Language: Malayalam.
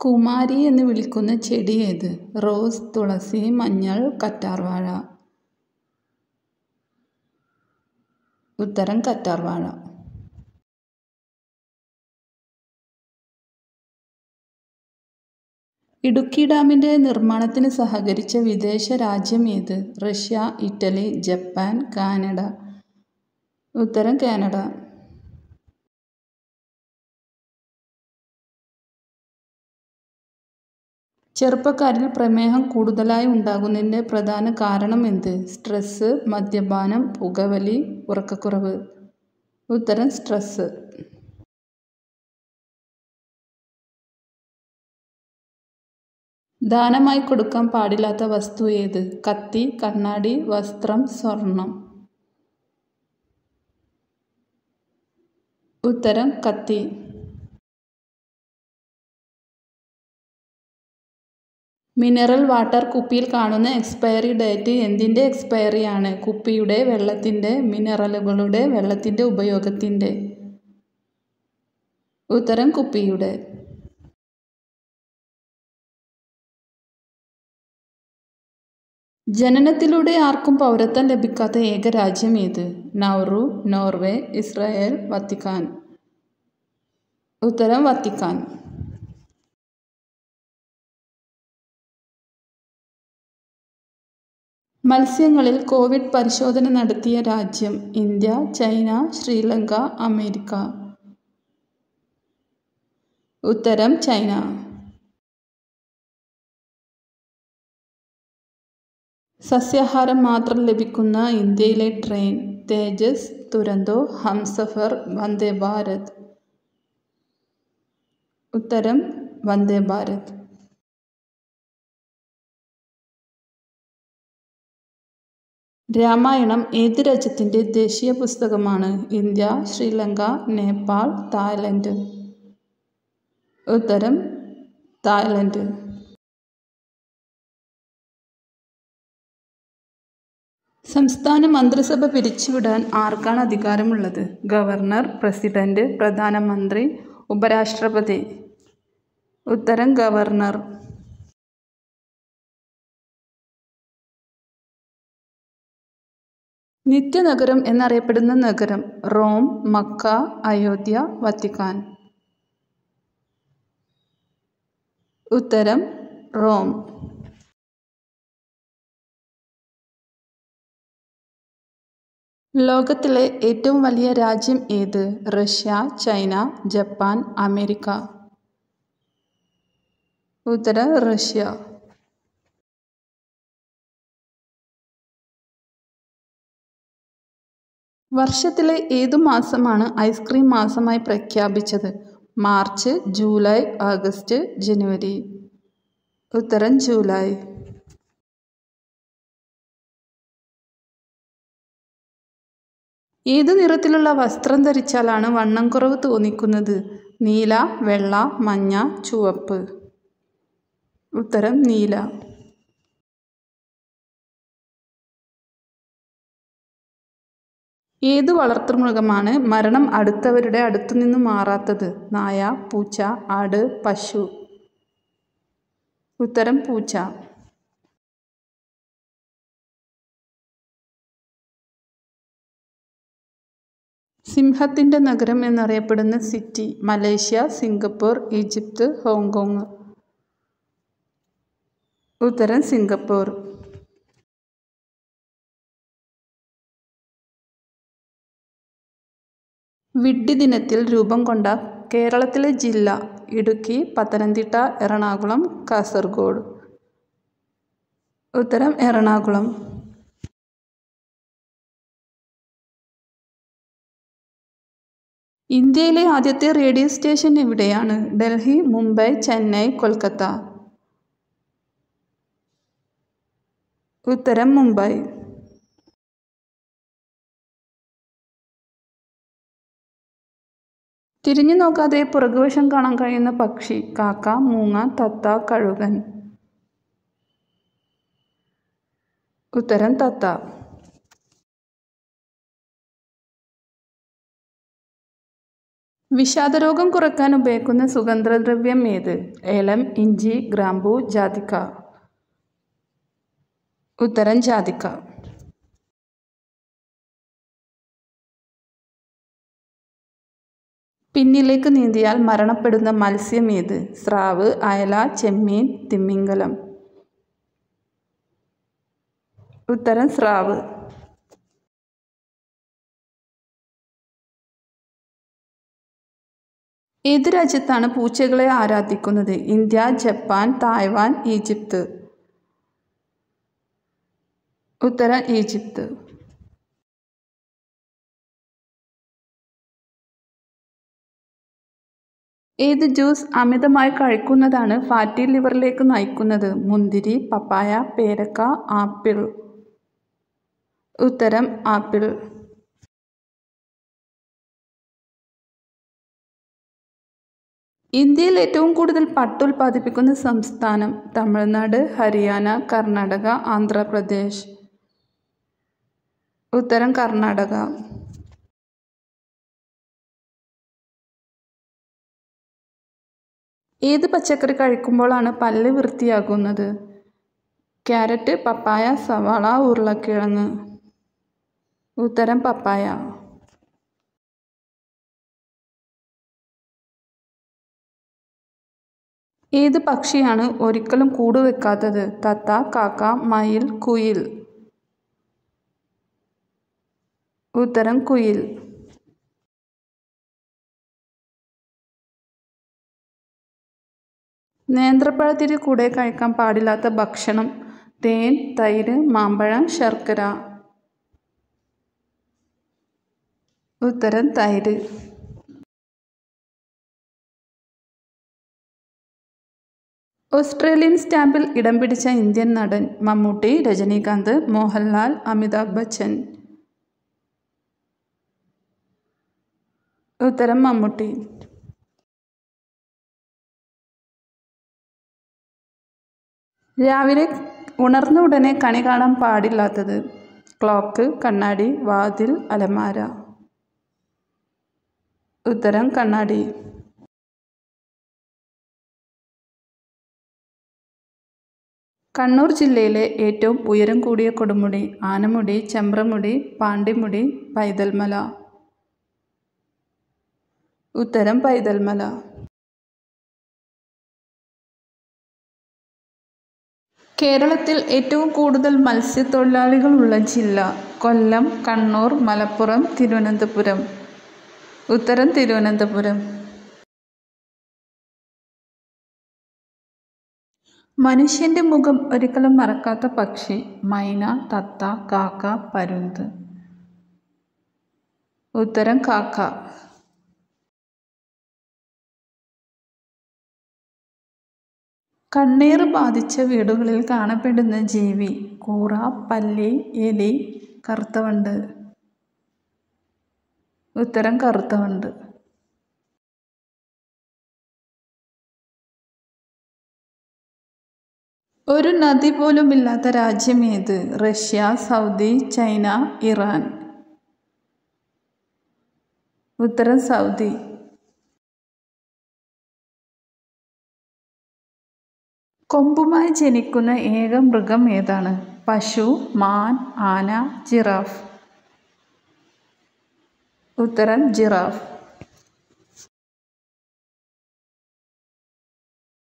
കുമാരി എന്ന് വിളിക്കുന്ന ചെടി ഏത്? റോസ്, തുളസി, മഞ്ഞൾ, കറ്റാർവാഴ. ഉത്തരം കറ്റാർവാഴ. ഇടുക്കി ഡാമിന്റെ നിർമ്മാണത്തിന് സഹകരിച്ച വിദേശ രാജ്യം ഏത്? Russia, Italy, Japan, Canada. ഉത്തരം കാനഡ. ചെറുപ്പക്കാരിൽ പ്രമേഹം കൂടുതലായി ഉണ്ടാകുന്നതിന്റെ പ്രധാന കാരണം എന്ത്? സ്ട്രെസ്, മദ്യപാനം, പുകവലി, ഉറക്കക്കുറവ്. ഉത്തരം സ്ട്രെസ്. ദാനമായി കൊടുക്കാൻ പാടില്ലാത്ത വസ്തു ഏത്? കത്തി, കണ്ണാടി, വസ്ത്രം, സ്വർണം. ഉത്തരം കത്തി. മിനറൽ വാട്ടർ കുപ്പിയിൽ കാണുന്ന എക്സ്പയറി ഡേറ്റ് എന്തിന്റെ എക്സ്പയറിയാണ്? കുപ്പിയുടെ, വെള്ളത്തിന്റെ, മിനറലുകളുടെ, വെള്ളത്തിന്റെ ഉപയോഗത്തിന്റെ. ഉത്തരം കുപ്പിയുടെ. ജനനത്തിലൂടെ ആർക്കും പൗരത്വം ലഭിക്കാത്ത ഏക രാജ്യം ഏത്? Nauru, Norway, Israel, Vatican. ഉത്തരം വത്തിക്കാൻ. മത്സ്യങ്ങളിൽ കോവിഡ് പരിശോധന നടത്തിയ രാജ്യം? India, China, Sri Lanka, America. ഉത്തരം ചൈന. സസ്യാഹാരം മാത്രം ലഭിക്കുന്ന ഇന്ത്യയിലെ ട്രെയിൻ? തേജസ്, തുരന്തോ, ഹംസഫർ, വന്ദേ ഭാരത്. ഉത്തരം വന്ദേ ഭാരത്. രാമായണം ഏത് രാജ്യത്തിന്റെ ദേശീയ പുസ്തകമാണ്? India, Sri Lanka, Nepal, Thailand. ഉത്തരം തായ്ലൻഡ്. സംസ്ഥാന മന്ത്രിസഭ പിരിച്ചുവിടാൻ ആർക്കാണ് അധികാരമുള്ളത്? ഗവർണർ, പ്രസിഡന്റ്, പ്രധാനമന്ത്രി, ഉപരാഷ്ട്രപതി. ഉത്തരം ഗവർണർ. നിത്യനഗരം എന്നറിയപ്പെടുന്ന നഗരം? Rome, Mecca, Ayodhya, Vatican. ഉത്തരം റോം. ലോകത്തിലെ ഏറ്റവും വലിയ രാജ്യം ഏത്? Russia, China, Japan, America. ഉത്തരം റഷ്യ. വർഷത്തിലെ ഏതു മാസമാണ് ഐസ്ക്രീം മാസമായി പ്രഖ്യാപിച്ചത്? മാർച്ച്, ജൂലൈ, ആഗസ്റ്റ്, ജനുവരി. ഉത്തരം ജൂലൈ. ഏതു നിറത്തിലുള്ള വസ്ത്രം ധരിച്ചാലാണ് വണ്ണം കുറവ് തോന്നിക്കുന്നത്? നീല, വെള്ള, മഞ്ഞ, ചുവപ്പ്. ഉത്തരം നീല. ഏതു വളർത്തുമൃഗമാണ് മരണം അടുത്തവരുടെ അടുത്തുനിന്ന് മാറാത്തത്? നായ, പൂച്ച, ആട്, പശു. ഉത്തരം പൂച്ച. സിംഹത്തിന്റെ നഗരം എന്നറിയപ്പെടുന്ന city? Malaysia, Singapore, Egypt, Hong Kong. ഉത്തരം സിംഗപ്പൂർ. വിഡ്ഢി ദിനത്തിൽ രൂപം കൊണ്ട കേരളത്തിലെ ജില്ല? ഇടുക്കി, പത്തനംതിട്ട, എറണാകുളം, കാസർഗോഡ്. ഉത്തരം എറണാകുളം. ഇന്ത്യയിലെ ആദ്യത്തെ റേഡിയോ സ്റ്റേഷൻ എവിടെയാണ്? ഡൽഹി, മുംബൈ, ചെന്നൈ, കൊൽക്കത്ത. ഉത്തരം മുംബൈ. തിരിഞ്ഞു നോക്കാതെ പുറകുവശം കാണാൻ കഴിയുന്ന പക്ഷി? കാക്ക, മൂങ്ങ, തത്ത, കഴുകൻ. ഉത്തരം തത്ത. വിഷാദരോഗം കുറയ്ക്കാൻ ഉപയോഗിക്കുന്ന സുഗന്ധദ്രവ്യം ഏത്? ഏലം, ഇഞ്ചി, ഗ്രാമ്പൂ, ജാതിക്ക. ഉത്തരം ജാതിക്ക. പിന്നിലേക്ക് നീന്തിയാൽ മരണപ്പെടുന്ന മത്സ്യം ഏത്? സ്രാവ്, അയല, ചെമ്മീൻ, തിമിംഗലം. ഉത്തരം സ്രാവ്. ഏത് രാജ്യത്താണ് പൂച്ചകളെ ആരാധിക്കുന്നത്? India, Japan, Taiwan, Egypt. ഉത്തരം ഈജിപ്ത്. ഏത് ജ്യൂസ് അമിതമായി കഴിക്കുന്നതാണ് ഫാറ്റി ലിവറിലേക്ക് നയിക്കുന്നത്? മുന്തിരി, പപ്പായ, പേരക്ക, ആപ്പിൾ. ഉത്തരം ആപ്പിൾ. ഇന്ത്യയിൽ ഏറ്റവും കൂടുതൽ പട്ട് ഉൽപ്പാദിപ്പിക്കുന്ന സംസ്ഥാനം? തമിഴ്നാട്, ഹരിയാന, കർണാടക, ആന്ധ്രാപ്രദേശ്. ഉത്തരം കർണാടക. ഏത് പച്ചക്കറി കഴിക്കുമ്പോഴാണ് പല്ല് വൃത്തിയാകുന്നത്? ക്യാരറ്റ്, പപ്പായ, സവാള, ഉരുളക്കിഴങ്ങ്. ഉത്തരം പപ്പായ. ഏത് പക്ഷിയാണ് ഒരിക്കലും കൂട് വെക്കാത്തത്? തത്ത, കാക്ക, മയിൽ, കുയിൽ. ഉത്തരം കുയിൽ. നേന്ത്രപ്പഴത്തിന് കൂടെ കഴിക്കാൻ പാടില്ലാത്ത ഭക്ഷണം? തേൻ, തൈര്, മാമ്പഴം, ശർക്കര. ഉത്തരം തൈര്. ഓസ്ട്രേലിയൻ സ്റ്റാമ്പിൽ ഇടം പിടിച്ച ഇന്ത്യൻ നടൻ? മമ്മൂട്ടി, രജനീകാന്ത്, മോഹൻലാൽ, അമിതാഭ് ബച്ചൻ. ഉത്തരം മമ്മൂട്ടി. രാവിലെ ഉണർന്ന ഉടനെ കണി കാണാൻ പാടില്ലാത്തത്? ക്ലോക്ക്, കണ്ണാടി, വാതിൽ, അലമാര. ഉത്തരം കണ്ണാടി. കണ്ണൂർ ജില്ലയിലെ ഏറ്റവും ഉയരം കൂടിയ കൊടുമുടി? ആനമുടി, ചെമ്പ്രമുടി, പാണ്ടിമുടി, പൈതൽമല. ഉത്തരം പൈതൽമല. കേരളത്തിൽ ഏറ്റവും കൂടുതൽ മത്സ്യത്തൊഴിലാളികളുള്ള ജില്ല? കൊല്ലം, കണ്ണൂർ, മലപ്പുറം, തിരുവനന്തപുരം. ഉത്തരം തിരുവനന്തപുരം. മനുഷ്യൻ്റെ മുഖം ഒരിക്കലും മറക്കാത്ത പക്ഷി? മൈന, തത്ത, കാക്ക, പരുന്ത്. ഉത്തരം കാക്ക. കണ്ണീർ ബാധിച്ച വീടുകളിൽ കാണപ്പെടുന്ന ജീവി? കൂറ, പല്ലി, എലി, കറുത്തവണ്ട്. ഉത്തരം കറുത്തവണ്ട്. ഒരു നദി പോലും ഇല്ലാത്ത രാജ്യം ഏത്? Russia, Saudi, China, Iran. ഉത്തരം സൗദി. കൊമ്പുമായി ജനിക്കുന്ന ഏക മൃഗം ഏതാണ്? പശു, മാൻ, ആന, ജിറാഫ്. ഉത്തരം ജിറാഫ്.